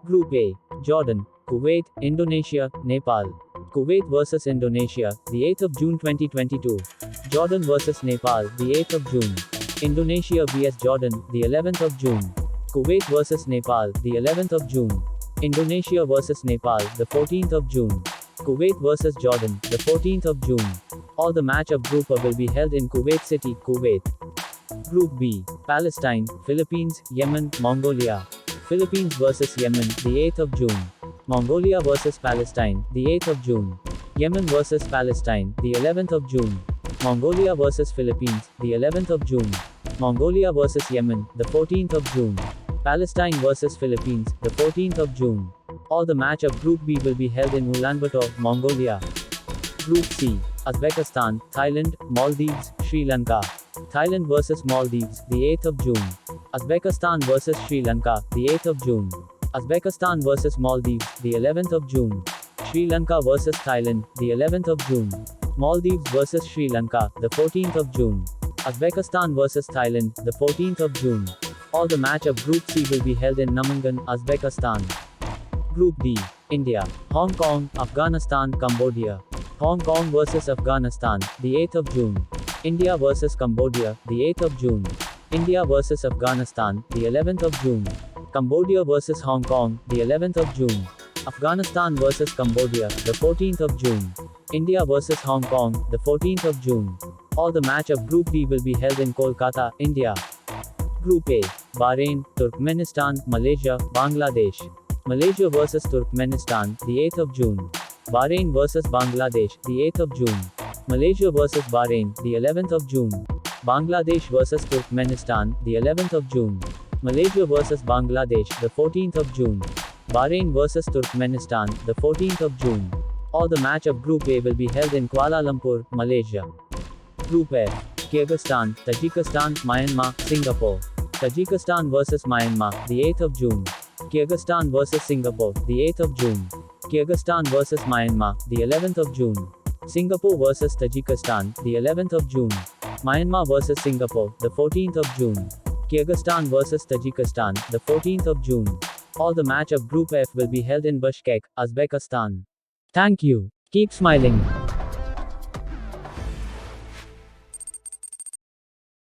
Group A, Jordan, Kuwait, Indonesia, Nepal. Kuwait vs Indonesia, the 8th of June 2022. Jordan vs Nepal, the 8th of June. Indonesia vs Jordan, the 11th of June. Kuwait vs Nepal, the 11th of June. Indonesia vs Nepal, the 14th of June. Kuwait vs Jordan, the 14th of June. All the match of Group A will be held in Kuwait City, Kuwait. Group B, Palestine, Philippines, Yemen, Mongolia. Philippines vs Yemen, the 8th of June. Mongolia vs Palestine, the 8th of June. Yemen vs Palestine, the 11th of June. Mongolia vs Philippines, the 11th of June. Mongolia vs Yemen, the 14th of June. Palestine vs Philippines, the 14th of June. All the match of Group B will be held in Ulaanbaatar, Mongolia. Group C, Uzbekistan, Thailand, Maldives, Sri Lanka. Thailand vs Maldives, the 8th of June. Uzbekistan vs Sri Lanka, the 8th of June. Uzbekistan vs Maldives, the 11th of June. Sri Lanka vs Thailand, the 11th of June. Maldives vs Sri Lanka, the 14th of June. Uzbekistan vs Thailand, the 14th of June. All the match of Group C will be held in Namangan, Uzbekistan. Group D, India, Hong Kong, Afghanistan, Cambodia. Hong Kong vs Afghanistan, the 8th of June. India vs Cambodia, the 8th of June. India vs Afghanistan, the 11th of June. Cambodia vs Hong Kong, the 11th of June. Afghanistan vs Cambodia, the 14th of June. India vs Hong Kong, the 14th of June. All the match of Group D will be held in Kolkata, India. Group A, Bahrain, Turkmenistan, Malaysia, Bangladesh. Malaysia vs Turkmenistan, the 8th of June. Bahrain vs Bangladesh, the 8th of June. Malaysia vs Bahrain, the 11th of June. Bangladesh vs Turkmenistan, the 11th of June. Malaysia vs Bangladesh, the 14th of June. Bahrain vs Turkmenistan, the 14th of June. All the match of Group A will be held in Kuala Lumpur, Malaysia. Group F, Kyrgyzstan, Tajikistan, Myanmar, Singapore. Tajikistan vs Myanmar, the 8th of June. Kyrgyzstan vs Singapore, the 8th of June. Kyrgyzstan vs Myanmar, the 11th of June. Singapore vs Tajikistan, the 11th of June. Myanmar vs Singapore, the 14th of June. Kyrgyzstan vs Tajikistan, the 14th of June. All the match of Group F will be held in Bishkek, Uzbekistan. Thank you. Keep smiling.